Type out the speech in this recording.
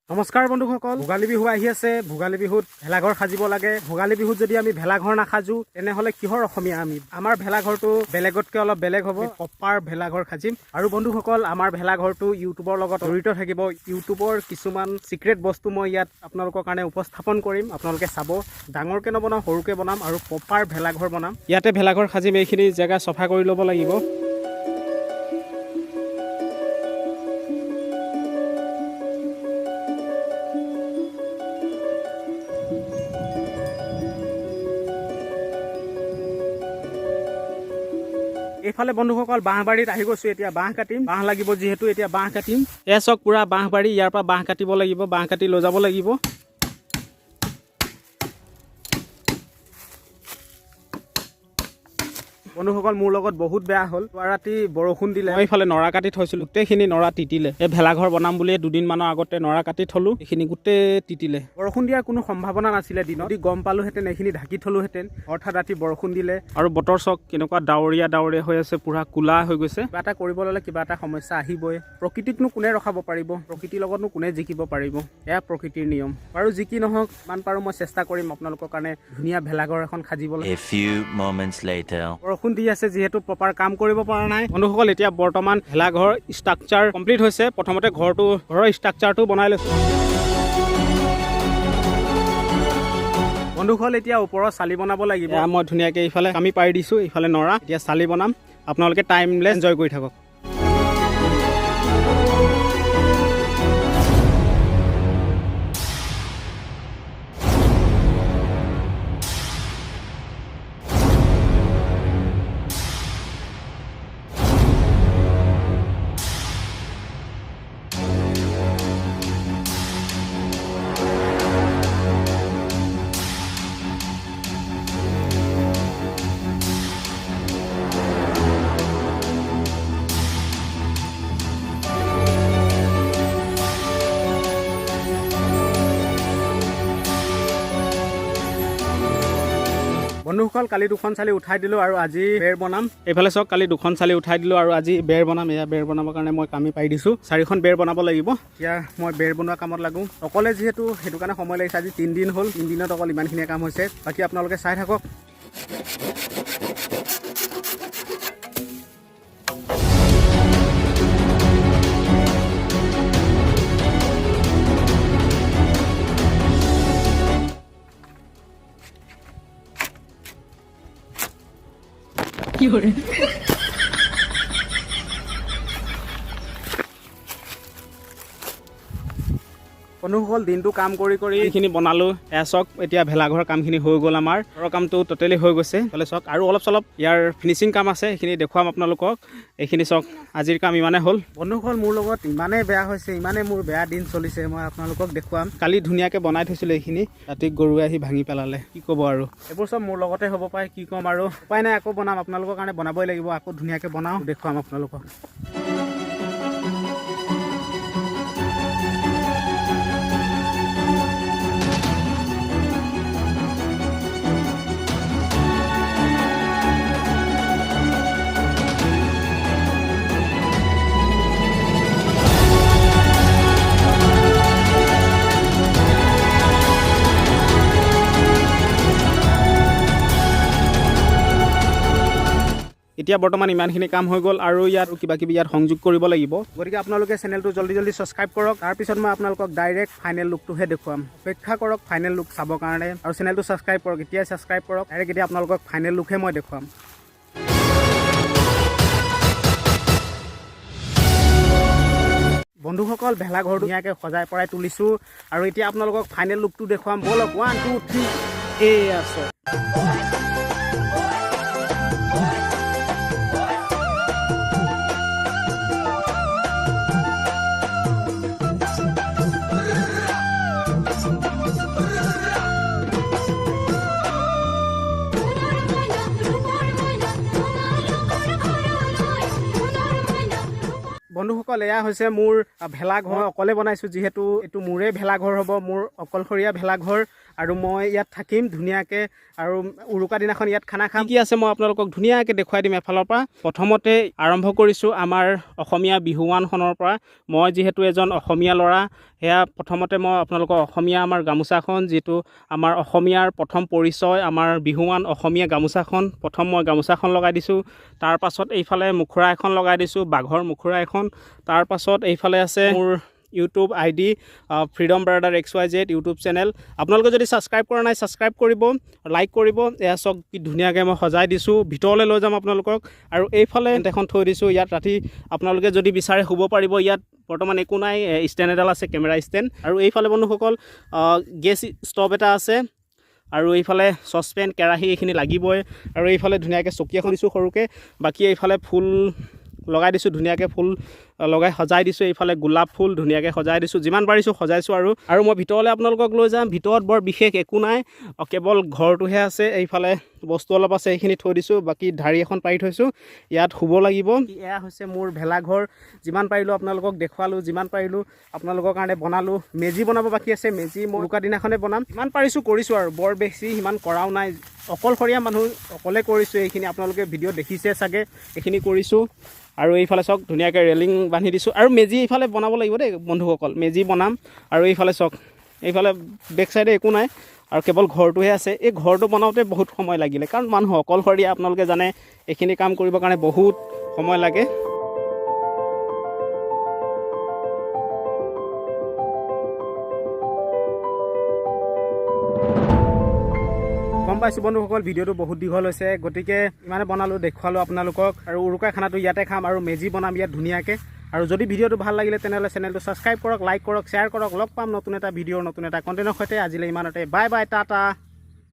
নমস্কাৰ বন্ধুসকল, ভোগালী বিহু আহি আছে। ভোগালী বিহুত ভেলাঘৰ সাজিব লাগে। ভোগালী বিহুত যদি আমি ভেলাঘৰ নাসাজো তেনেহলে কিহৰ অসমীয়া আমি? আমাৰ ভেলাঘৰটো বেলেগতকৈ অলপ বেলেগ হ'ব। প্ৰপাৰ ভেলাঘৰ সাজিম। আৰু বন্ধুসকল, আমাৰ ভেলাঘৰটো ইউটিউবৰ লগত জড়িত থাকিব। ইউটিউবৰ কিছুমান সিক্ৰেট বস্তু মই ইয়াত আপোনালোকৰ কাৰণে উপস্থাপন কৰিম। আপোনালোকে চাব। ডাঙৰকৈ নবনাম, সৰুকৈ বনাম আৰু প্ৰপাৰ ভেলাঘৰ বনাম। ইয়াতে ভেলাঘৰ সাজিম। এইখিনি জেগা চফা কৰি ল'ব লাগিব। এইফালে বন্ধুসকল বাঁহবাৰীত আহি গৈছো। এতিয়া বাঁহ কাটিম। বাঁহ লাগিব যিহেতু এতিয়া বাঁহ কাটিম। এয়া চক পুৰা বাঁহবাৰী। ইয়াৰ পৰা বাঁহ কাটিব লাগিব। বাঁহ কাটি লৈ যাব লাগিব। বন্ধুসকল, মোৰ লগত বহুত বেয়া হ'ল। ৰাতি বৰষুণ দিলে। মই এইফালে নৰা কাটি থৈছিলো, গোটেইখিনি নৰা তিতিলে। এই ভেলাঘৰ বনাম বুলিয়ে দুদিনমানৰ আগতে নৰা কাটি থলো, এইখিনি গোটেই তিতিলে। বৰষুণ দিয়াৰ কোনো সম্ভাৱনা নাছিলে দিনত। যদি গম পালোহেঁতেন এইখিনি ঢাকি থলোহেঁতেন। অৰ্থাৎ ৰাতি বৰষুণ দিলে। আৰু বতৰ চক কেনেকুৱা ডাৱৰীয়া হৈ আছে, পুৰা কোলা হৈ গৈছে। কিবা এটা কৰিব ল'লে কিবা এটা সমস্যা আহিবই। প্ৰকৃতিকনো কোনে ৰখাব পাৰিব? প্ৰকৃতিৰ লগতনো কোনে জিকিব পাৰিব? এয়া প্ৰকৃতিৰ নিয়ম। আৰু যি কি নহওক, যিমান পাৰো মই চেষ্টা কৰিম আপোনালোকৰ কাৰণে ধুনীয়া ভেলাঘৰ এখন সাজিবলৈ। বৰষুণ দি আছে যিহেতু প্ৰপাৰ কাম কৰিব পৰা নাই। বন্ধুসকল, এতিয়া বৰ্তমান ভেলাঘৰ ষ্ট্ৰাকচাৰ কমপ্লিট হৈছে। প্ৰথমতে ঘৰৰ ষ্ট্ৰাকচাৰটো বনাই লৈছো। বন্ধুসকল, এতিয়া ওপৰৰ চালি বনাব লাগিব। মই ধুনীয়াকৈ এইফালে কামি পাৰি দিছো, এইফালে নৰা। এতিয়া চালি বনাম। আপোনালোকে টাইমলেছ এনজয় কৰি থাকক। বন্ধুসকল, কালি দুখন চালি উঠাই দিলো আৰু আজি বেৰ বনাম। এইফালে চাওক, কালি দুখন চালি উঠাই দিলো আৰু আজি বেৰ বনাম। এয়া বেৰ বনাবৰ কাৰণে মই কামি পাৰি দিছো। 4খন বেৰ বনাব লাগিব। এতিয়া মই বেৰ বনোৱা কামত লাগো। অকলে যিহেতু সেইটো কাৰণে সময় লাগিছে। আজি 3 দিন হ'ল। 3 দিনত অকল ইমানখিনিয়ে কাম হৈছে। বাকী আপোনালোকে চাই থাকক। বন্ধুসকল, দিনটো কাম কৰি এইখিনি বনালো। এয়া চাওক, এতিয়া ভেলাঘৰ কামখিনি হৈ গ'ল। আমাৰ ঘৰৰ কামটো টোটেলি হৈ গৈছে। তাহলে চাওক, আৰু অলপ চলপ ইয়াৰ ফিনিচিং কাম আছে, সেইখিনি দেখুৱাম আপোনালোকক। এইখিনি চাওক, আজিৰ কাম ইমানে হ'ল। বন্ধুসকল, মোৰ লগত ইমানেই বেয়া হৈছে, ইমানেই মোৰ বেয়া দিন চলিছে, মই আপোনালোকক দেখুৱাম। কালি ধুনীয়াকৈ বনাই থৈছিলোঁ এইখিনি, ৰাতি গৰুৱে আহি ভাঙি পেলালে। কি ক'ব আৰু, এইবোৰ চব মোৰ লগতে হ'ব পাৰে। কি ক'ম আৰু, উপায় নাই। আকৌ বনাম, আপোনালোকৰ কাৰণে বনাবই লাগিব। আকৌ ধুনীয়াকৈ বনাওঁ, দেখুৱাম আপোনালোকক। এতিয়া বৰ্তমান ইমানখিনি কাম হৈ গ'ল আৰু ইয়াত কিবা কিবি ইয়াত সংযোগ কৰিব লাগিব। গতিকে আপোনালোকে চেনেলটো জলদি ছাবস্ক্ৰাইব কৰক। তাৰপিছত মই আপোনালোকক ডাইৰেক্ট ফাইনেল লুকটোহে দেখুৱাম। অপেক্ষা কৰক ফাইনেল লুক চাবৰ কাৰণে। আৰু চেনেলটো ছাবস্ক্ৰাইব কৰক। এতিয়াই ছাবস্ক্ৰাইব কৰক। ডাইৰেক্ট এতিয়া আপোনালোকক ফাইনেল লুকহে মই দেখুৱাম। বন্ধুসকল, ভেলাঘৰটো ধুনীয়াকৈ সজাই পৰাই তুলিছোঁ আৰু এতিয়া আপোনালোকক ফাইনেল লুকটো দেখুৱাম। বলক, 1 2 3। এই আছে। বন্ধুসকল, এয়া হৈছে মোৰ ভেলাঘৰ। অকলে বনাইছোঁ যিহেতু এইটো মোৰে ভেলাঘৰ হ'ব, মোৰ অকলশৰীয়া ভেলাঘৰ। আৰু মই ইয়াত থাকিম ধুনীয়াকৈ আৰু উৰুকা দিনাখন ইয়াত খানা খাম। কি আছে মই আপোনালোকক ধুনীয়াকৈ দেখুৱাই দিম এফালৰ পৰা। প্ৰথমতে আৰম্ভ কৰিছোঁ আমাৰ অসমীয়া বিহুৱানখনৰ পৰা। মই যিহেতু এজন অসমীয়া ল'ৰা, সেয়া প্ৰথমতে মই আপোনালোকৰ অসমীয়া আমাৰ গামোচাখন, যিটো আমাৰ অসমীয়াৰ প্ৰথম পৰিচয়, আমাৰ বিহুৱান অসমীয়া গামোচাখন, প্ৰথম মই গামোচাখন লগাই দিছোঁ। তাৰপাছত এইফালে মুখৰা এখন লগাই দিছোঁ, বাঘৰ মুখৰা এখন। তাৰপাছত এইফালে আছে মোৰ YouTube ID freedom brother XYZ YouTube channel. আপোনালোকে যদি ছাবস্ক্ৰাইব কৰা নাই ছাবস্ক্ৰাইব কৰিব, লাইক কৰিব। এয়া চাওক কি ধুনীয়াকৈ মই সজাই দিছোঁ। ভিতৰলৈ লৈ যাম আপোনালোকক। আৰু এইফালে এখন থৈ দিছোঁ। ইয়াত ৰাতি আপোনালোকে যদি বিচাৰে শুব পাৰিব। ইয়াত বৰ্তমান একো নাই, ষ্টেণ্ড এডাল আছে, কেমেৰা ষ্টেণ্ড। আৰু এইফালে বন্ধুসকল গেছ ষ্টভ এটা আছে। আৰু এইফালে চচপেন, কেৰাহী এইখিনি লাগিবই। আৰু এইফালে ধুনীয়াকৈ চকী এখন দিছোঁ সৰুকৈ। বাকী এইফালে ফুল লগাই দিছোঁ, ধুনীয়াকৈ ফুল লগাই সজাই দিছোঁ। এইফালে গোলাপ ফুল ধুনীয়াকৈ সজাই দিছোঁ, যিমান পাৰিছোঁ সজাইছোঁ। আৰু মই ভিতৰলৈ আপোনালোকক লৈ যাম। ভিতৰত বৰ বিশেষ একো নাই, কেৱল ঘৰটোহে আছে। এইফালে বস্তু অলপ আছে, সেইখিনি থৈ দিছোঁ। বাকী ঢাৰি এখন পাৰি থৈছোঁ, ইয়াত শুব লাগিব। এয়া হৈছে মোৰ ভেলাঘৰ। যিমান পাৰিলোঁ আপোনালোকক দেখুৱালোঁ, যিমান পাৰিলোঁ আপোনালোকৰ কাৰণে বনালোঁ। মেজি বনাব বাকী আছে, মেজি মই উৰুকা দিনাখনে বনাম। যিমান পাৰিছোঁ কৰিছোঁ আৰু বৰ বেছি সিমান কৰাও নাই। অকলশৰীয়া মানুহ, অকলে কৰিছোঁ এইখিনি। আপোনালোকে ভিডিঅ' দেখিছে চাগে, এইখিনি কৰিছোঁ। আৰু এইফালে চাওক ধুনীয়াকৈ ৰেলিং বান্ধি দিছোঁ। আৰু মেজি এইফালে বনাব লাগিব দেই বন্ধুসকল, মেজি বনাম। আৰু এইফালে চাওক, এইফালে বেক চাইডে একো নাই, আৰু কেৱল ঘৰটোহে আছে। এই ঘৰটো বনাওঁতে বহুত সময় লাগিলে, কাৰণ মানুহ অকলশৰীয়া, আপোনালোকে জানে এইখিনি কাম কৰিবৰ কাৰণে বহুত সময় লাগে। গম পাইছোঁ বন্ধুসকল, ভিডিঅ'টো বহুত দীঘল হৈছে, গতিকে ইমানে বনালোঁ, দেখুৱালোঁ আপোনালোকক। আৰু উৰুকা খানাটো ইয়াতে খাম আৰু মেজি বনাম ইয়াত ধুনীয়াকৈ। আৰু যদি ভিডিঅ'টো ভাল লাগিলে তেনেহ'লে চেনেলটো ছাবস্ক্ৰাইব কৰক, লাইক কৰক, শ্বেয়াৰ কৰক। লগ পাম নতুন এটা ভিডিঅ'ৰ নতুন এটা কণ্টেণ্টৰ সৈতে। আজিলৈ ইমানতে, বাই বাই, টাটা।